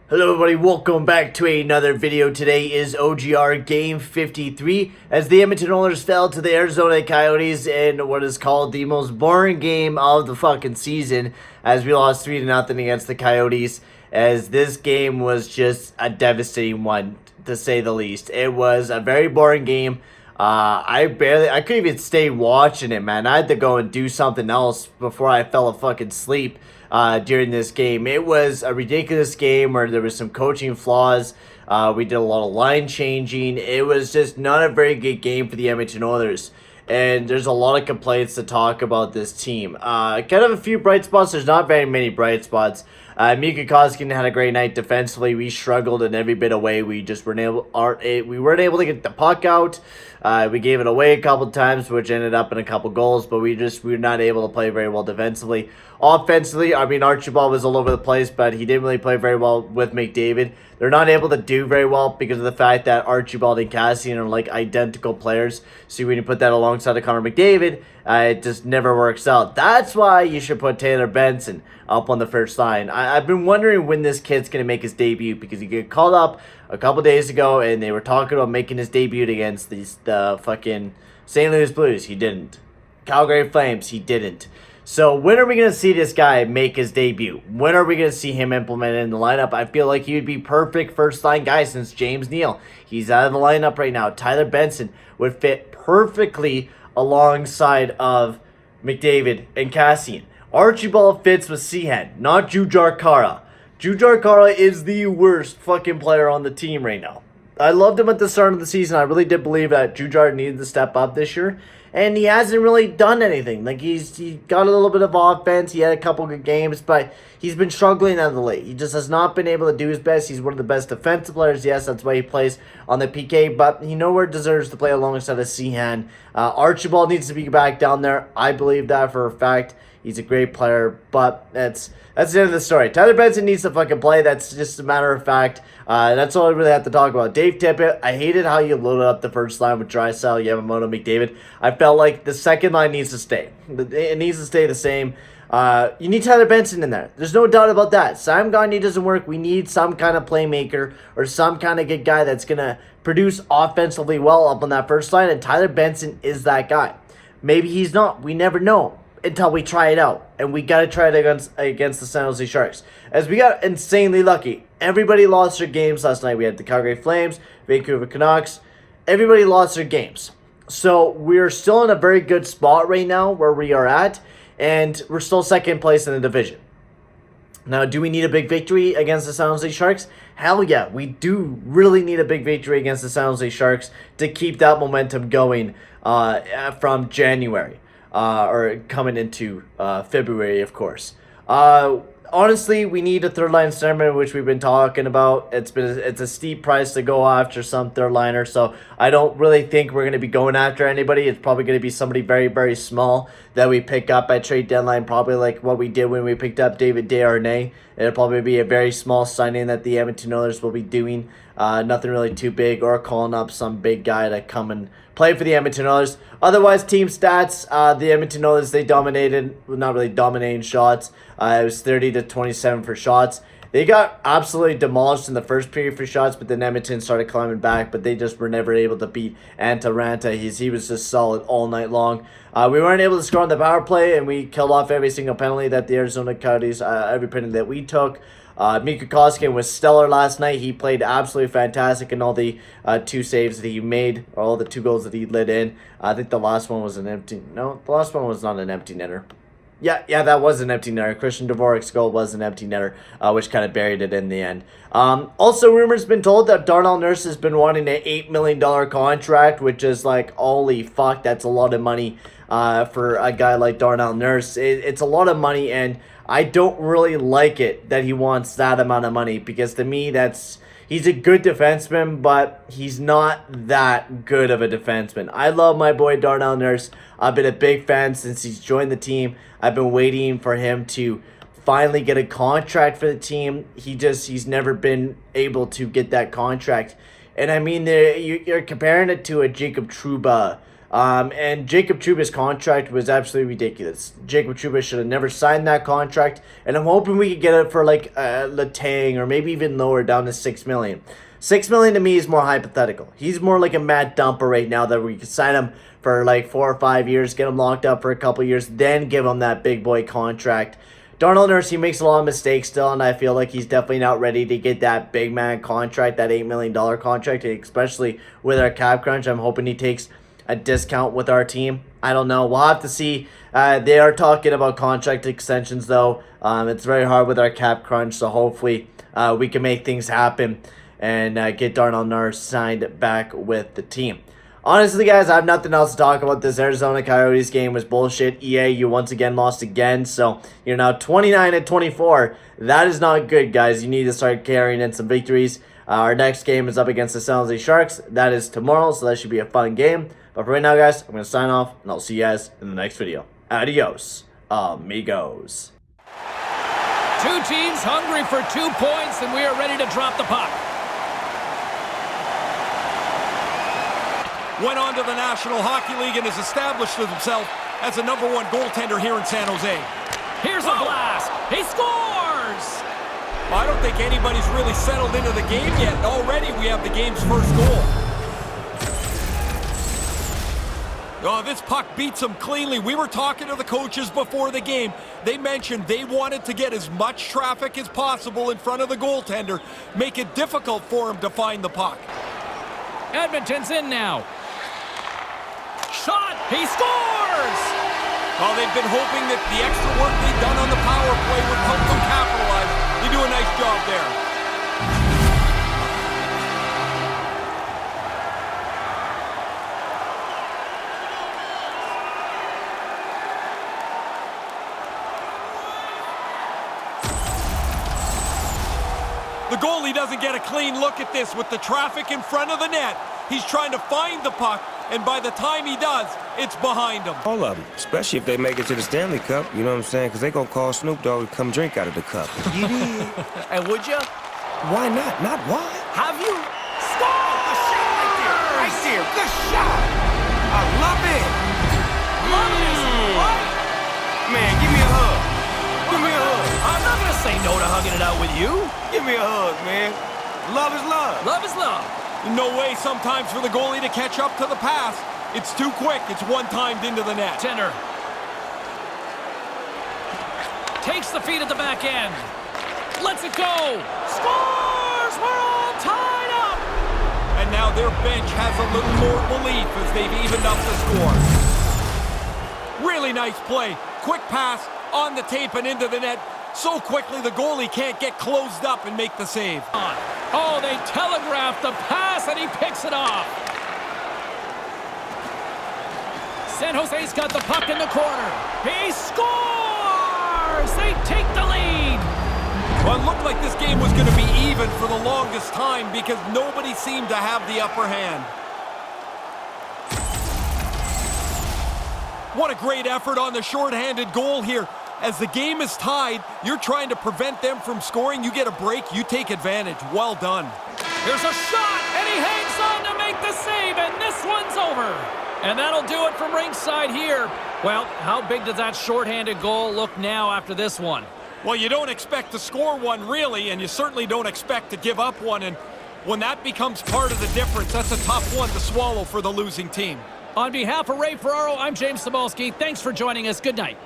Hello everybody, welcome back to another video. Today is OGR Game 53 as the Edmonton Oilers fell to the Arizona Coyotes in what is called the most boring game of the fucking season as we lost 3-0 against the Coyotes, as this game was just a devastating one to say the least. It was a very boring game. I couldn't even stay watching it, man. I had to go and do something else before I fell asleep during this game. It was a ridiculous game where there was some coaching flaws. We did a lot of line changing. It was just not a very good game for the Edmonton Oilers. And there's a lot of complaints to talk about this team. Kind of a few bright spots. There's not very many bright spots. Mika Koskinen had a great night defensively. We struggled in every bit of way. We just weren't able to get the puck out. We gave it away a couple times, which ended up in a couple goals, but we were not able to play very well defensively. Offensively, I mean, Archibald was all over the place, but he didn't really play very well with McDavid. They're not able to do very well because of the fact that Archibald and Kassian are like identical players. So when you put that alongside of Connor McDavid, it just never works out. That's why you should put Taylor Benson up on the first line. I've been wondering when this kid's going to make his debut because he got called up a couple days ago and they were talking about making his debut against the fucking St. Louis Blues. He didn't. Calgary Flames, he didn't. So when are we going to see this guy make his debut? When are we going to see him implemented in the lineup? I feel like he would be perfect first-line guy since James Neal. He's out of the lineup right now. Tyler Benson would fit perfectly alongside of McDavid and Kassian. Archibald fits with Seahan, not Jujhar Khaira. Jujhar Khaira is the worst fucking player on the team right now. I loved him at the start of the season. I really did believe that Jujhar needed to step up this year. And he hasn't really done anything. Like, he got a little bit of offense. He had a couple good games, but he's been struggling out of the late. He just has not been able to do his best. He's one of the best defensive players. Yes, that's why he plays on the PK, but he nowhere deserves to play alongside of Seahan. Archibald needs to be back down there. I believe that for a fact. He's a great player, but that's the end of the story. Tyler Benson needs to fucking play. That's just a matter of fact. That's all I really have to talk about. Dave Tippett, I hated how you loaded up the first line with Draisaitl, Yamamoto, McDavid. I felt like the second line needs to stay. It needs to stay the same. You need Tyler Benson in there. There's no doubt about that. Sam Gagner doesn't work. We need some kind of playmaker or some kind of good guy that's going to produce offensively well up on that first line, and Tyler Benson is that guy. Maybe he's not. We never know until we try it out, and we got to try it against the San Jose Sharks, as we got insanely lucky. Everybody lost their games last night. We had the Calgary Flames, Vancouver Canucks. Everybody lost their games. So we're still in a very good spot right now where we are at, and we're still second place in the division. Now, do we need a big victory against the San Jose Sharks? Hell yeah, we do really need a big victory against the San Jose Sharks to keep that momentum going from January. Or coming into February, of course. Honestly, we need a third line centerman, which we've been talking about. It's a steep price to go after some third liner, so I don't really think we're going to be going after anybody. It's probably going to be somebody very, very small that we pick up at trade deadline, probably like what we did when we picked up David Desharnais. It'll probably be a very small signing that the Edmonton Oilers will be doing. Nothing really too big, or calling up some big guy to come and play for the Edmonton Oilers. Otherwise, team stats, the Edmonton Oilers, they dominated, well, not really dominating shots. It was 30-27 for shots. They got absolutely demolished in the first period for shots, but then Edmonton started climbing back, but they just were never able to beat Antti Raanta. He was just solid all night long. We weren't able to score on the power play, and we killed off every single penalty that the Arizona Coyotes, every penalty that we took. Mika Koskinen was stellar last night. He played absolutely fantastic in all the 2 saves that he made, or all the 2 goals that he let in. I think the last one was an empty... No, the last one was not an empty netter. Yeah, that was an empty netter. Christian Dvorak's goal was an empty netter, which kind of buried it in the end. Also, rumors been told that Darnell Nurse has been wanting an $8 million contract, which is like, holy fuck, that's a lot of money for a guy like Darnell Nurse. It's a lot of money, and I don't really like it that he wants that amount of money, because to me, he's a good defenseman, but he's not that good of a defenseman. I love my boy Darnell Nurse. I've been a big fan since he's joined the team. I've been waiting for him to finally get a contract for the team. He's never been able to get that contract. And I mean, you're comparing it to a Jacob Trouba And Jacob Trouba's contract was absolutely ridiculous. Jacob Trouba should have never signed that contract, and I'm hoping we could get it for like Letang, or maybe even lower, down to $6 million. $6 million to me is more hypothetical. He's more like a Matt Dumper right now, that we could sign him for like 4 or 5 years, get him locked up for a couple years, then give him that big boy contract. Darnell Nurse, he makes a lot of mistakes still, and I feel like he's definitely not ready to get that big man contract, that $8 million contract, especially with our cap crunch. I'm hoping he takes a discount with our team. I don't know. We'll have to see. They are talking about contract extensions, though. It's very hard with our cap crunch, so hopefully we can make things happen and get Darnell Nurse signed back with the team. Honestly, guys, I have nothing else to talk about. This Arizona Coyotes game was bullshit. EA, you once again lost again, so you're now 29-24. That is not good, guys. You need to start carrying in some victories. Our next game is up against the San Jose Sharks. That is tomorrow, so that should be a fun game. But for right now, guys, I'm going to sign off, and I'll see you guys in the next video. Adios, amigos. Two teams hungry for 2 points, and we are ready to drop the puck. Went on to the National Hockey League and has established himself as the #1 goaltender here in San Jose. Here's a blast. He scores! I don't think anybody's really settled into the game yet. Already we have the game's first goal. Oh, this puck beats him cleanly. We were talking to the coaches before the game. They mentioned they wanted to get as much traffic as possible in front of the goaltender, make it difficult for him to find the puck. Edmonton's in now. Shot! He scores! Well, they've been hoping that the extra work they've done on the power play would help them capitalize. They do a nice job there. The goalie doesn't get a clean look at this with the traffic in front of the net. He's trying to find the puck, and by the time he does, it's behind him. All of them, especially if they make it to the Stanley Cup, you know what I'm saying? Because they going to call Snoop Dogg to come drink out of the cup. You did? And would you? Why not? Not why? Have you? Score! Good shot right there. Right there. Good shot. I love it. Love it! Right? Man, give me a hug. Give me a hug. I'm not going to say no to hugging it out with you. Give me a hug, man. Love is love. Love is love. No way sometimes for the goalie to catch up to the pass. It's too quick. It's one-timed into the net. Tenner takes the feed at the back end. Lets it go. Scores! We're all tied up. And now their bench has a little more belief as they've evened up the score. Really nice play. Quick pass on the tape and into the net. So quickly the goalie can't get closed up and make the save. Oh, they telegraphed the pass and he picks it off. San Jose's got the puck in the corner. He scores! They take the lead. Well, it looked like this game was going to be even for the longest time because nobody seemed to have the upper hand. What a great effort on the shorthanded goal here. As the game is tied, you're trying to prevent them from scoring. You get a break, you take advantage. Well done. Here's a shot, and he hangs on to make the save, and this one's over. And that'll do it from ringside here. Well, how big does that shorthanded goal look now after this one? Well, you don't expect to score one, really, and you certainly don't expect to give up one. And when that becomes part of the difference, that's a tough one to swallow for the losing team. On behalf of Ray Ferraro, I'm James Cybulski. Thanks for joining us. Good night.